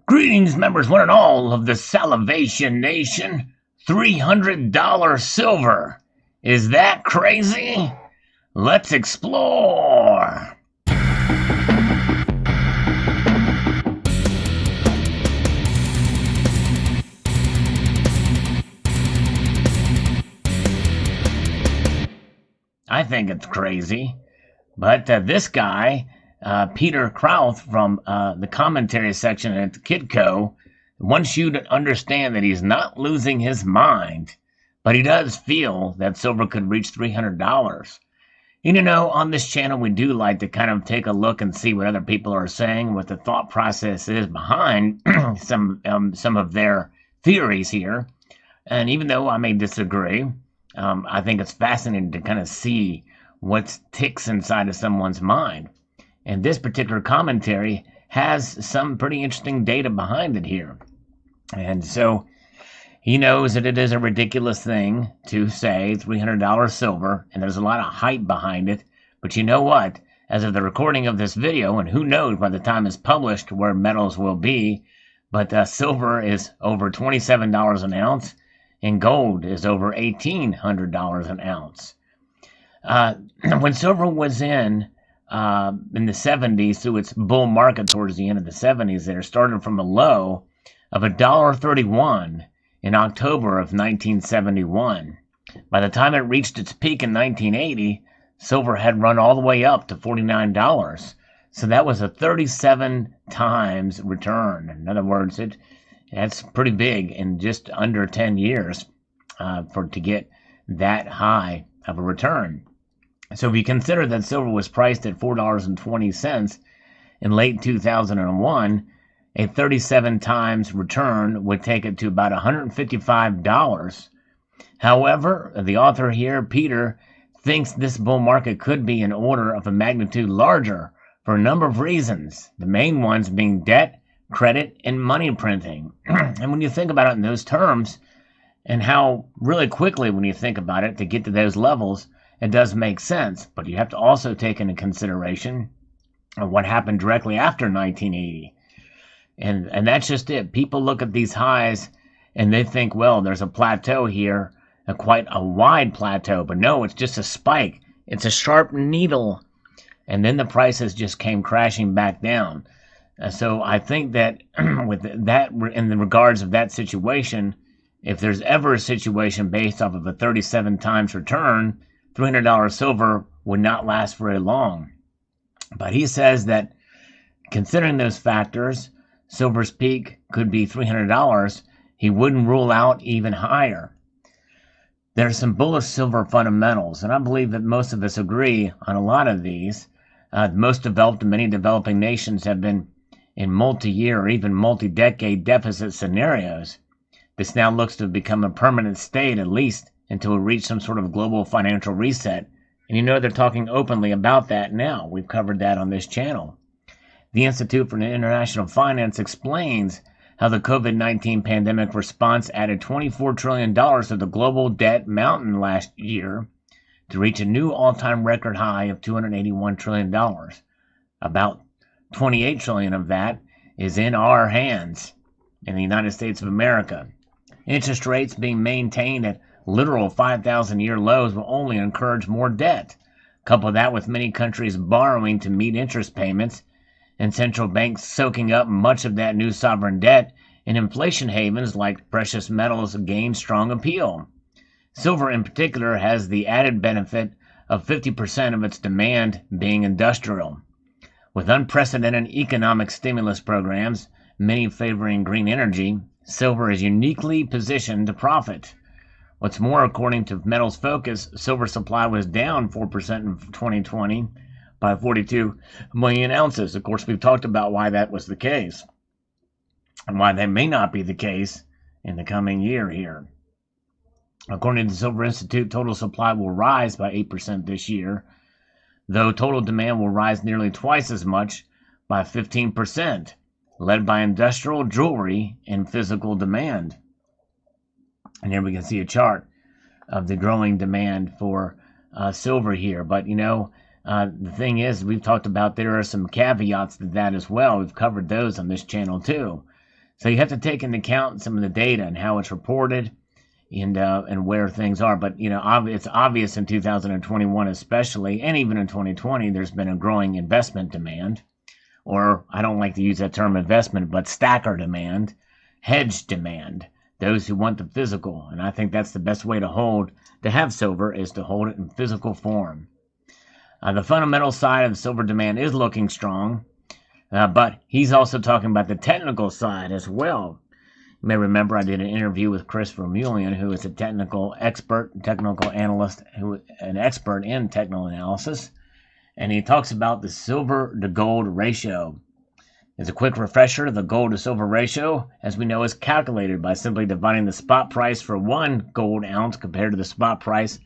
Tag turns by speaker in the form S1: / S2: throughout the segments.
S1: Greetings, members, one and all of the Salivation Nation. $300 silver. Is that crazy? Let's explore. I think it's crazy, but this guy, Peter Krauth from the commentary section at Kitco, wants you to understand that he's not losing his mind, but he does feel that silver could reach $300. You know, on this channel, we do like to kind of take a look and see what other people are saying, what the thought process is behind some of their theories here. And even though I may disagree, I think it's fascinating to kind of see what ticks inside of someone's mind. And this particular commentary has some pretty interesting data behind it here. And so he knows that it is a ridiculous thing to say $300 silver, and there's a lot of hype behind it. But you know what? As of the recording of this video, and who knows by the time it's published where metals will be, but silver is over $27 an ounce, and gold is over $1,800 an ounce. When silver was in the 70s, through its bull market towards the end of the 70s, there started from a low of $1.31 in October of 1971. By the time it reached its peak in 1980, silver had run all the way up to $49. So that was a 37 times return. In other words, that's pretty big in just under 10 years to get that high of a return. So if you consider that silver was priced at $4.20 in late 2001, a 37 times return would take it to about $155. However, the author here, Peter, thinks this bull market could be an order of a magnitude larger for a number of reasons, the main ones being debt, credit, and money printing. And when you think about it in those terms, and how really quickly when you think about it to get to those levels, it does make sense. But you have to also take into consideration what happened directly after 1980. And that's just it. People look at these highs and they think, well, there's a plateau here, quite a wide plateau. But no, it's just a spike. It's a sharp needle. And then the prices just came crashing back down. So I think that with that, in the regards of that situation, if there's ever a situation based off of a 37 times return, $300 silver would not last very long. But he says that considering those factors, silver's peak could be $300. He wouldn't rule out even higher. There are some bullish silver fundamentals, and I believe that most of us agree on a lot of these. Most developed and many developing nations have been in multi-year or even multi-decade deficit scenarios. This now looks to have become a permanent state, at least until we reach some sort of global financial reset. And you know they're talking openly about that now. We've covered that on this channel. The Institute for International Finance explains how the COVID-19 pandemic response added $24 trillion to the global debt mountain last year to reach a new all-time record high of $281 trillion. About $28 trillion of that is in our hands in the United States of America. Interest rates being maintained at literal 5,000-year lows will only encourage more debt. Couple that with many countries borrowing to meet interest payments and central banks soaking up much of that new sovereign debt, and inflation havens like precious metals gain strong appeal. Silver in particular has the added benefit of 50% of its demand being industrial. With unprecedented economic stimulus programs, many favoring green energy, silver is uniquely positioned to profit. What's more, according to Metals Focus, silver supply was down 4% in 2020 by 42 million ounces. Of course, we've talked about why that was the case and why that may not be the case in the coming year here. According to the Silver Institute, total supply will rise by 8% this year, though total demand will rise nearly twice as much by 15%, led by industrial, jewelry, and physical demand. And here we can see a chart of the growing demand for silver here. But, you know, the thing is, we've talked about there are some caveats to that as well. We've covered those on this channel too. So you have to take into account some of the data and how it's reported and where things are. But it's obvious in 2021 especially, and even in 2020, there's been a growing investment demand, or I don't like to use that term investment, but stacker demand, hedge demand, those who want the physical. And I think that's the best way to have silver, is to hold it in physical form. The fundamental side of silver demand is looking strong, but he's also talking about the technical side as well. You may remember I did an interview with Chris Vermeulen, who is a technical analyst, an expert in technical analysis, and he talks about the silver to gold ratio. As a quick refresher, the gold to silver ratio, as we know, is calculated by simply dividing the spot price for 1 gold ounce compared to the spot price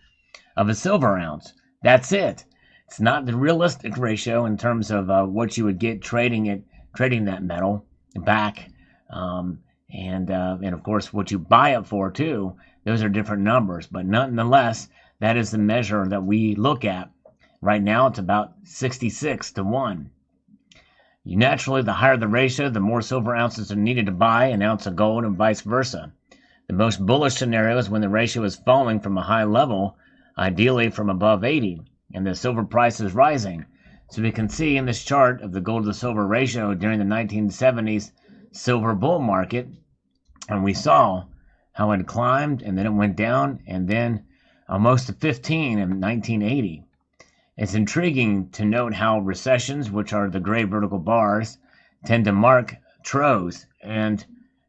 S1: of a silver ounce. That's it. It's not the realistic ratio in terms of what you would get trading that metal back. And of course, what you buy it for, too, those are different numbers. But nonetheless, that is the measure that we look at. Right now, it's about 66 to 1. Naturally, the higher the ratio, the more silver ounces are needed to buy an ounce of gold, and vice versa. The most bullish scenario is when the ratio is falling from a high level, ideally from above 80, and the silver price is rising. So we can see in this chart of the gold to silver ratio during the 1970s silver bull market, and we saw how it climbed, and then it went down, and then almost to 15 in 1980. It's intriguing to note how recessions, which are the gray vertical bars, tend to mark troughs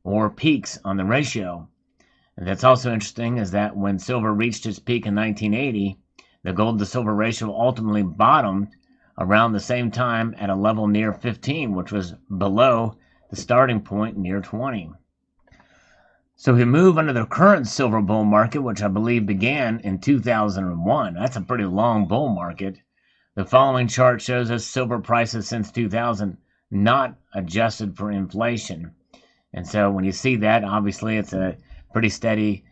S1: or peaks on the ratio. And that's also interesting, is that when silver reached its peak in 1980, the gold to silver ratio ultimately bottomed around the same time at a level near 15, which was below the starting point near 20. So we move under the current silver bull market, which I believe began in 2001. That's a pretty long bull market. The following chart shows us silver prices since 2000 not adjusted for inflation. And so when you see that, obviously it's a pretty steady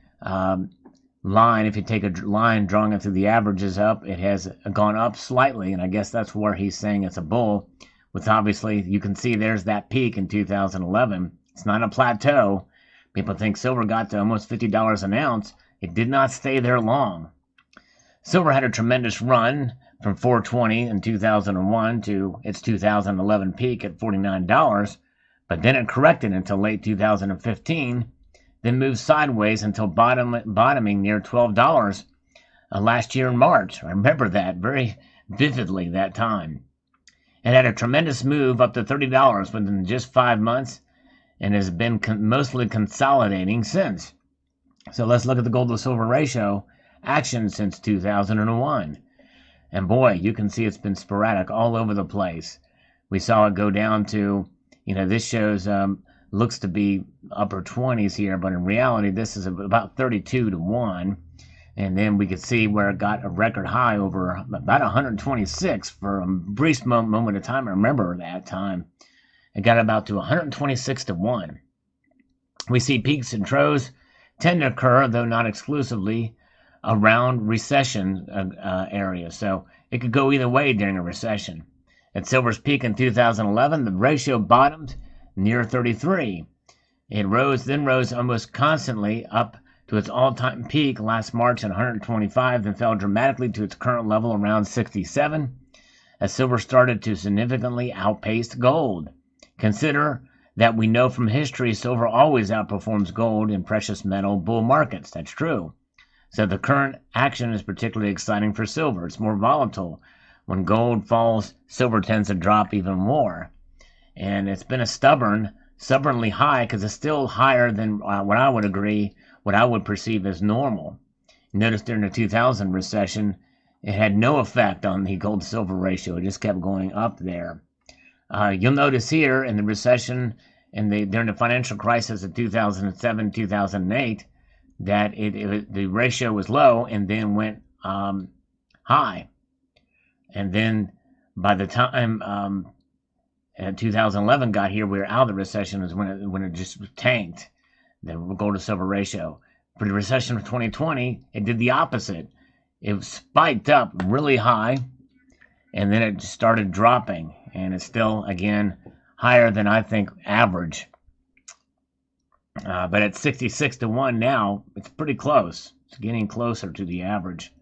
S1: line. If you take a line drawing it through the averages up, it has gone up slightly, and I guess that's where he's saying it's a bull, with obviously you can see there's that peak in 2011. It's not a plateau. People think silver got to almost $50 an ounce. It did not stay there long. Silver had a tremendous run from $4.20 in 2001 to its 2011 peak at $49, but then it corrected until late 2015, then moved sideways until bottoming near $12 last year in March. I remember that very vividly, that time. It had a tremendous move up to $30 within just 5 months, and has been mostly consolidating since. So let's look at the gold to silver ratio action since 2001. And boy, you can see it's been sporadic all over the place. We saw it go down to, this shows, looks to be upper 20s here, but in reality, this is about 32 to 1. And then we could see where it got a record high over about 126 for a brief moment of time. I remember that time. It got about to 126 to 1. We see peaks and troughs tend to occur, though not exclusively, around recession areas. So it could go either way during a recession. At silver's peak in 2011, the ratio bottomed near 33. It then rose almost constantly up to its all-time peak last March at 125, then fell dramatically to its current level around 67, as silver started to significantly outpace gold. Consider that we know from history silver always outperforms gold in precious metal bull markets. That's true. So the current action is particularly exciting for silver. It's more volatile. When gold falls, silver tends to drop even more. And it's been stubbornly high, because it's still higher than what I would perceive as normal. Notice during the 2000 recession, it had no effect on the gold to silver ratio. It just kept going up there. You'll notice here in the recession during the financial crisis of 2007, 2008, that the ratio was low and then went high. And then by the time 2011 got here, we were out of the recession, is when it just tanked, the gold to silver ratio. For the recession of 2020, it did the opposite. It spiked up really high, and then it just started dropping. And it's still, again, higher than I think average. But at 66 to 1 now, it's pretty close. It's getting closer to the average.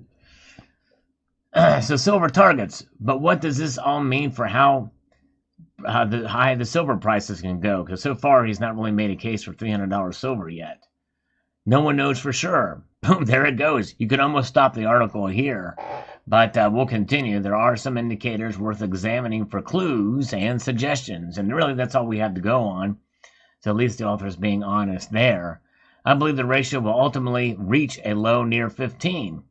S1: So silver targets. But what does this all mean for how high the silver prices can go? Because so far he's not really made a case for $300 silver yet. No one knows for sure. Boom, there it goes. You could almost stop the article here, but we'll continue. There are some indicators worth examining for clues and suggestions, and really that's all we have to go on. So at least the author is being honest there. I believe the ratio will ultimately reach a low near 15.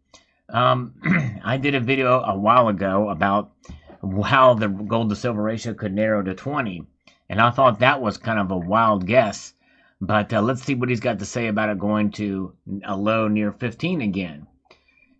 S1: I did a video a while ago about how the gold to silver ratio could narrow to 20, and I thought that was kind of a wild guess. But let's see what he's got to say about it going to a low near 15 again.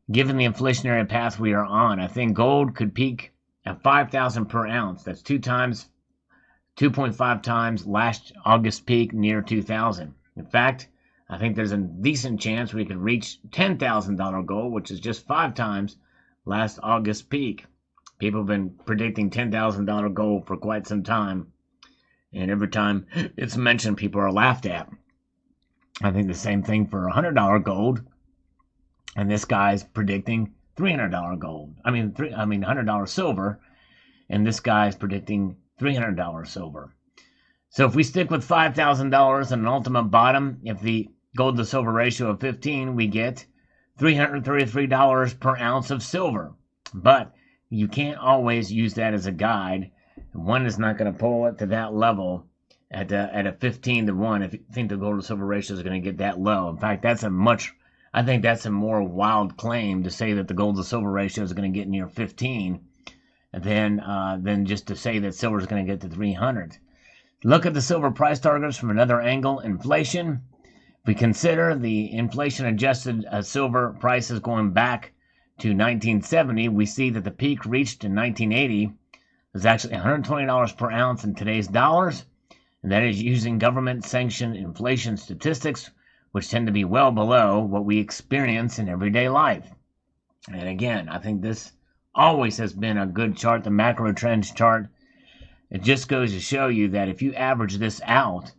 S1: Given the inflationary path we are on, I think gold could peak at 5,000 per ounce. That's 2.5 times last August peak near 2,000. In fact, I think there's a decent chance we could reach $10,000 gold, which is just 5 times last August peak. People have been predicting $10,000 gold for quite some time. And every time it's mentioned, people are laughed at. I think the same thing for $100 gold. And this guy's predicting $300 gold. $100 silver. And this guy's predicting $300 silver. So if we stick with $5,000 and an ultimate bottom, if the gold to silver ratio of 15, we get $333 per ounce of silver. But you can't always use that as a guide. One is not going to pull it to that level at a 15 to 1 if you think the gold to silver ratio is going to get that low. In fact, I think that's a more wild claim to say that the gold to silver ratio is going to get near 15 than just to say that silver is going to get to 300. Look at the silver price targets from another angle, inflation. If we consider the inflation adjusted silver prices going back to 1970, we see that the peak reached in 1980 is actually $120 per ounce in today's dollars, and that is using government-sanctioned inflation statistics, which tend to be well below what we experience in everyday life. And again, I think this always has been a good chart, the macro trends chart. It just goes to show you that if you average this out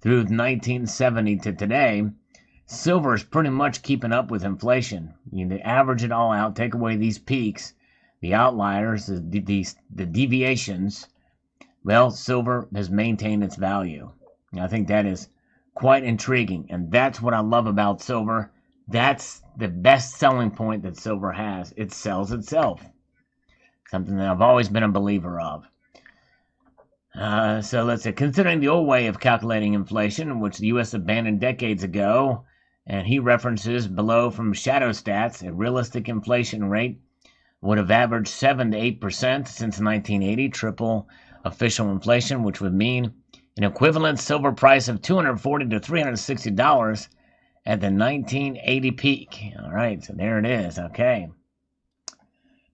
S1: through 1970 to today, silver is pretty much keeping up with inflation. You average it all out, take away these peaks, the outliers, the deviations, well, silver has maintained its value. I think that is quite intriguing, and that's what I love about silver. That's the best selling point that silver has. It sells itself, something that I've always been a believer of. So let's say, considering the old way of calculating inflation, which the U.S. abandoned decades ago, and he references below from Shadow Stats, a realistic inflation rate would have averaged 7 to 8% since 1980, triple official inflation, which would mean an equivalent silver price of $240 to $360 at the 1980 peak. All right, so there it is. Okay.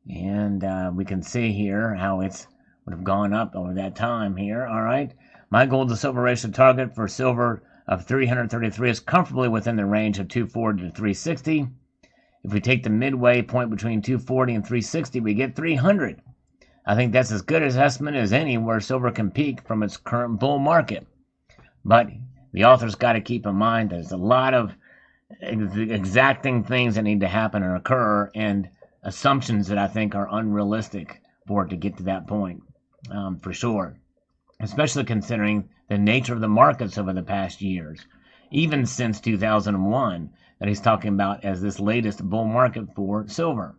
S1: And we can see here how it's would have gone up over that time here. All right. My gold to silver ratio target for silver of 333 is comfortably within the range of 240 to 360. If we take the midway point between 240 and 360, we get 300. I think that's as good an estimate as any where silver can peak from its current bull market. But the author's got to keep in mind there's a lot of exacting things that need to happen and occur, and assumptions that I think are unrealistic for it to get to that point, for sure. Especially considering the nature of the markets over the past years, even since 2001, that he's talking about as this latest bull market for silver.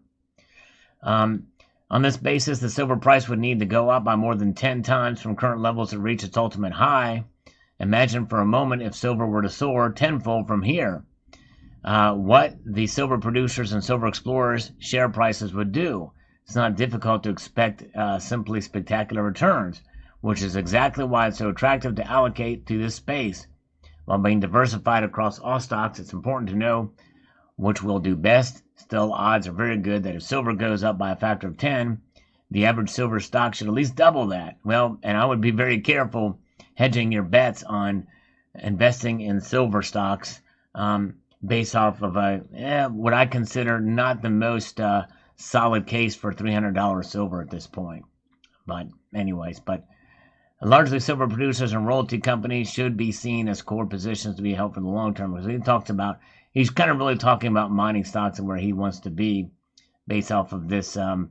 S1: On this basis, the silver price would need to go up by more than 10 times from current levels to reach its ultimate high. Imagine for a moment if silver were to soar tenfold from here. What the silver producers and silver explorers' share prices would do. It's not difficult to expect simply spectacular returns, which is exactly why it's so attractive to allocate to this space. While being diversified across all stocks, it's important to know which will do best. Still, odds are very good that if silver goes up by a factor of 10, the average silver stock should at least double that. Well, and I would be very careful hedging your bets on investing in silver stocks based off of what I consider not the most solid case for $300 silver at this point. But anyways, Largely, silver producers and royalty companies should be seen as core positions to be held for the long term. Because he's kind of really talking about mining stocks and where he wants to be based off of this kind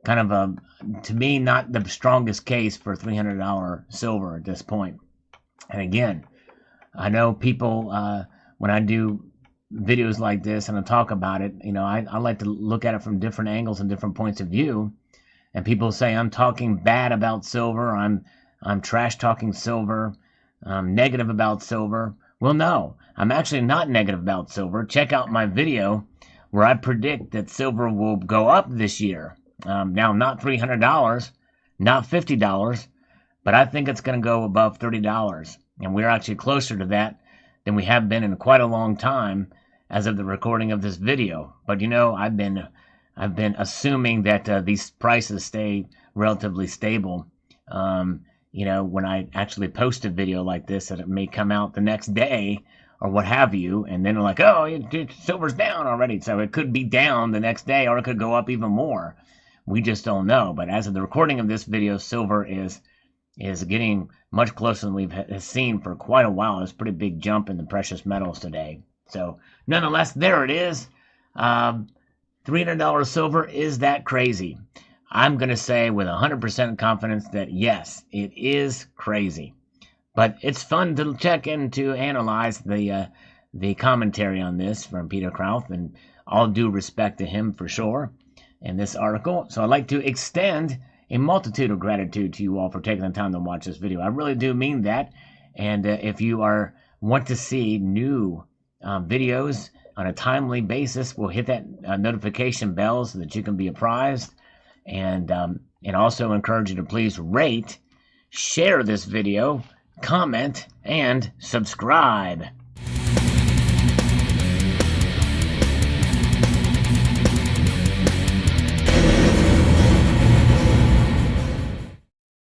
S1: of to me, not the strongest case for $300 silver at this point. And again, I know people, when I do videos like this and I talk about it, I like to look at it from different angles and different points of view. And people say I'm talking bad about silver, I'm trash talking silver, I'm negative about silver. Well, no, I'm actually not negative about silver. Check out my video where I predict that silver will go up this year. Now, not $300, not $50, but I think it's going to go above $30. And we're actually closer to that than we have been in quite a long time as of the recording of this video. But I've been assuming that these prices stay relatively stable. When I actually post a video like this, that it may come out the next day or what have you, and then like, oh, silver's down already. So it could be down the next day, or it could go up even more. We just don't know. But as of the recording of this video, silver is getting much closer than we've seen for quite a while. There's a pretty big jump in the precious metals today. So nonetheless, there it is. $300 silver, is that crazy? I'm going to say with 100% confidence that yes, it is crazy. But it's fun to check in to analyze the commentary on this from Peter Krauth, and all due respect to him for sure in this article. So I'd like to extend a multitude of gratitude to you all for taking the time to watch this video. I really do mean that. And if you want to see new videos on a timely basis, we'll hit that notification bell so that you can be apprised. And also encourage you to please rate, share this video, comment, and subscribe.